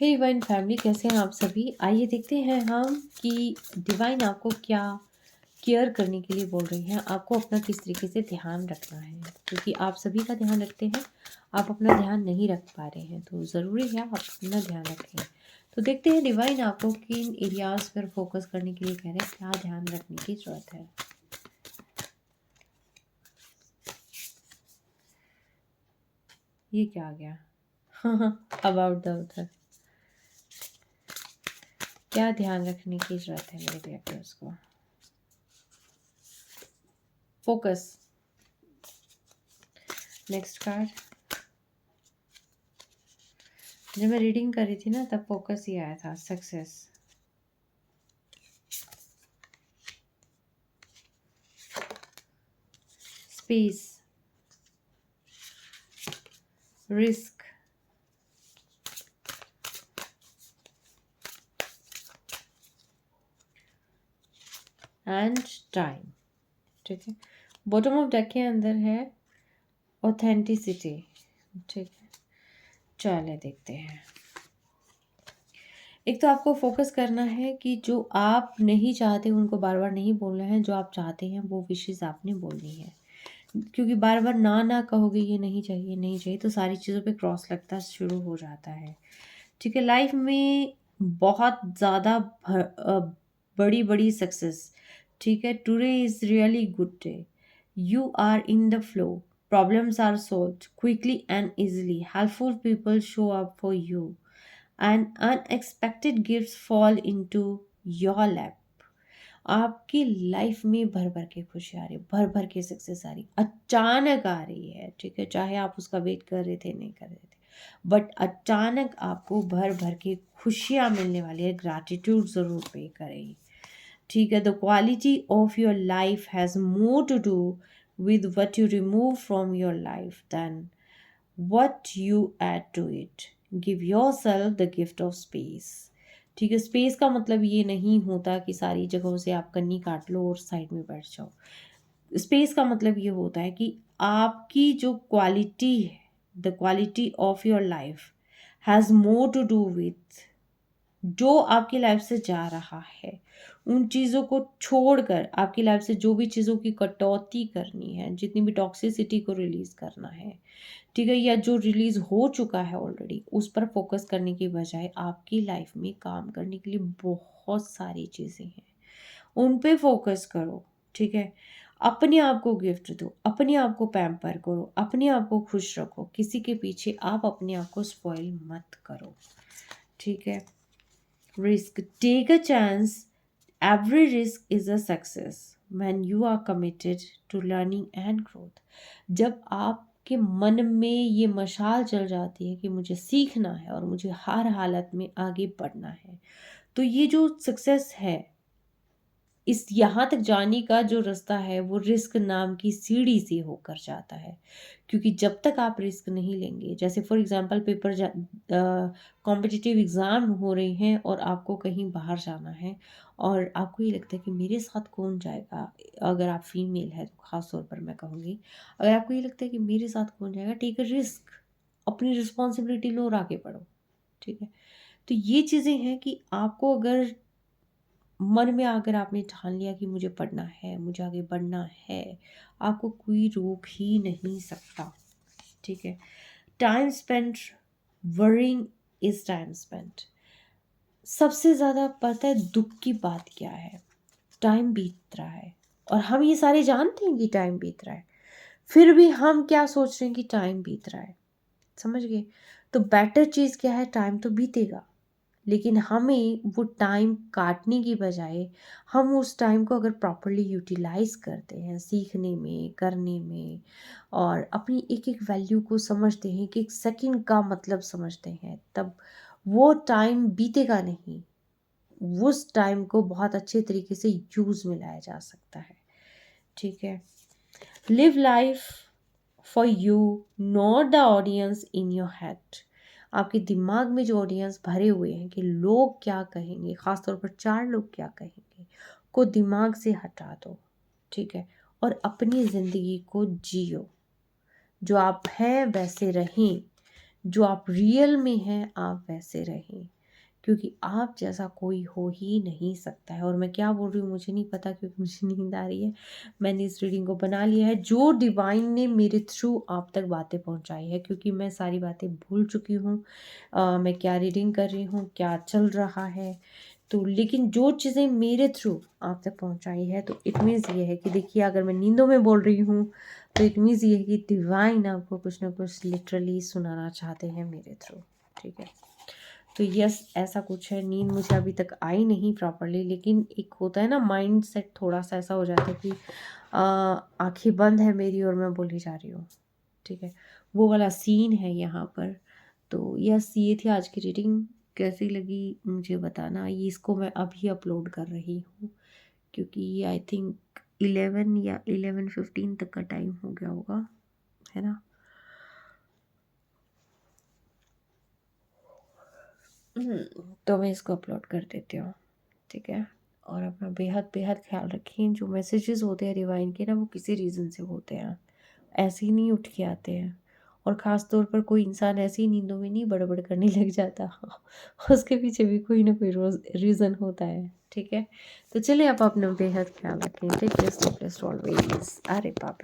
हे divine family, कैसे हैं आप सभी। आइए देखते हैं हम कि डिवाइन आपको क्या केयर करने के लिए बोल रही हैं, आपको अपना किस तरीके से ध्यान रखना है, क्योंकि आप सभी का ध्यान रखते हैं। आप अपना ध्यान नहीं रख पा रहे हैं तो ज़रूरी है आप अपना ध्यान रखें। तो देखते हैं डिवाइन आपको किन एरियाज पर फोकस करने के लिए कह रहे हैं, क्या ध्यान रखने की ज़रूरत है। ये क्या आ गया? हाँ, अबाउट द ऑथर। क्या ध्यान रखने की ज़रूरत है मेरे रिएक्टर्स को। फोकस। Next card. जब मैं रीडिंग कर रही थी ना तब फोकस ही आया था, success. Space. Risk. And time. ठीक है, बॉटम ऑफ डेक के अंदर है ऑथेंटिसिटी। ठीक है, चलिए देखते हैं। एक तो आपको फोकस करना है कि जो आप नहीं चाहते उनको बार बार नहीं बोलना है, जो आप चाहते हैं वो विशेष आपने बोलनी है। क्योंकि बार बार ना ना कहोगे ये नहीं चाहिए नहीं चाहिए तो सारी चीज़ों पे क्रॉस लगता शुरू हो जाता है। ठीक है, लाइफ में बहुत ज़्यादा बड़ी बड़ी सक्सेस। ठीक है, today is really good day, you are in the flow, problems are solved quickly and easily, helpful people show up for you and unexpected gifts fall into your lap. आपकी life में भर भर के खुशी आ रही, भर भर के सक्सेस आ रही, अचानक आ रही है। ठीक है, चाहे आप उसका वेट कर रहे थे नहीं कर रहे थे, बट अचानक आपको भर भर के खुशियाँ मिलने वाली है। ग्रैटिट्यूड ज़रूर पे करें। ठीक है, the quality of your life has more to do with what you remove from your life than what you add to it. Give yourself the gift of space. ठीक है, स्पेस का मतलब ये नहीं होता कि सारी जगहों से आप कन्नी काट लो और साइड में बैठ जाओ। स्पेस का मतलब ये होता है कि आपकी जो क्वालिटी है, the quality of your life has more to do with जो आपकी लाइफ से जा रहा है। उन चीज़ों को छोड़कर आपकी लाइफ से जो भी चीज़ों की कटौती करनी है, जितनी भी टॉक्सिसिटी को रिलीज़ करना है, ठीक है, या जो रिलीज़ हो चुका है ऑलरेडी, उस पर फोकस करने की बजाय आपकी लाइफ में काम करने के लिए बहुत सारी चीज़ें हैं, उन पे फोकस करो। ठीक है, अपने आप को गिफ्ट दो, अपने आप को पैम्पर करो, अपने आप को खुश रखो, किसी के पीछे आप अपने आप को स्पॉइल मत करो। ठीक है, risk, take a chance. Every risk is a success when you are committed to learning and growth. जब आपके मन में ये मशाल चल जाती है कि मुझे सीखना है और मुझे हर हालत में आगे बढ़ना है, तो ये जो सक्सेस है, इस यहाँ तक जाने का जो रास्ता है वो रिस्क नाम की सीढ़ी से होकर जाता है। क्योंकि जब तक आप रिस्क नहीं लेंगे, जैसे for example paper competitive exam हो रहे हैं और आपको कहीं बाहर जाना है और आपको ये लगता है कि मेरे साथ कौन जाएगा। अगर आप फीमेल है तो ख़ास तौर पर मैं कहूँगी, अगर आपको ये लगता है कि मेरे साथ कौन जाएगा, टेक अ रिस्क, अपनी रिस्पॉन्सिबिलिटी लो और आगे बढ़ो। ठीक है, तो ये चीज़ें हैं कि आपको अगर मन में अगर आपने ठान लिया कि मुझे पढ़ना है, मुझे आगे बढ़ना है, आपको कोई रोक ही नहीं सकता। ठीक है, time spent worrying is time spent. सबसे ज़्यादा पता है दुख की बात क्या है? टाइम बीत रहा है और हम ये सारे जानते हैं कि टाइम बीत रहा है, फिर भी हम क्या सोच रहे हैं कि टाइम बीत रहा है। समझ गए? तो बेटर चीज़ क्या है, टाइम तो बीतेगा, लेकिन हमें वो टाइम काटने की बजाय हम उस टाइम को अगर प्रॉपरली यूटिलाइज करते हैं, सीखने में, करने में, और अपनी एक एक वैल्यू को समझते हैं, कि एक सेकंड का मतलब समझते हैं, तब वो टाइम बीतेगा नहीं। उस टाइम को बहुत अच्छे तरीके से यूज़ में लाया जा सकता है। ठीक है, live life for you, not the audience in your head. आपके दिमाग में जो ऑडियंस भरे हुए हैं कि लोग क्या कहेंगे, ख़ासतौर पर 4 लोग क्या कहेंगे, को दिमाग से हटा दो। ठीक है, और अपनी ज़िंदगी को जियो, जो आप हैं वैसे रहें। जो आप रियल में हैं आप वैसे रहें, क्योंकि आप जैसा कोई हो ही नहीं सकता है। और मैं क्या बोल रही हूँ मुझे नहीं पता, क्योंकि मुझे नींद आ रही है। मैंने इस रीडिंग को बना लिया है जो डिवाइन ने मेरे थ्रू आप तक बातें पहुँचाई है, क्योंकि मैं सारी बातें भूल चुकी हूँ। मैं क्या रीडिंग कर रही हूँ, क्या चल रहा है, तो लेकिन जो चीज़ें मेरे थ्रू आप तक पहुँचाई है, तो इट मीन्स ये है कि देखिए, अगर मैं नींदों में बोल रही हूँ तो इट मीन्स ये है कि डिवाइन आपको कुछ ना कुछ लिटरली सुनाना चाहते हैं मेरे थ्रू। ठीक है, तो यस, ऐसा कुछ है। नींद मुझे अभी तक आई नहीं प्रॉपरली, लेकिन एक होता है ना माइंड सेट, थोड़ा सा ऐसा हो जाता है कि आंखें बंद है मेरी और मैं बोली जा रही हूँ। ठीक है, वो वाला सीन है यहाँ पर। तो यस, ये थी आज की रीडिंग। कैसी लगी मुझे बताना। ये इसको मैं अभी अपलोड कर रही हूँ, क्योंकि आई थिंक 11 या 11:15 तक का टाइम हो गया होगा, है ना। तो मैं इसको अपलोड कर देती हूँ। ठीक है, और अपना बेहद बेहद ख्याल रखें। जो मैसेजेस होते हैं डिवाइन के ना, वो किसी रीज़न से होते हैं, ऐसे ही नहीं उठ के आते हैं। और ख़ास तौर पर कोई इंसान ऐसी नींदों में नहीं बड़बड़ करने लग जाता उसके पीछे भी कोई ना कोई रोज़ रीज़न होता है। ठीक है, तो चलिए आप अपना बेहद ख्याल रखें। Take care, stay blessed always. अरे बाप रे।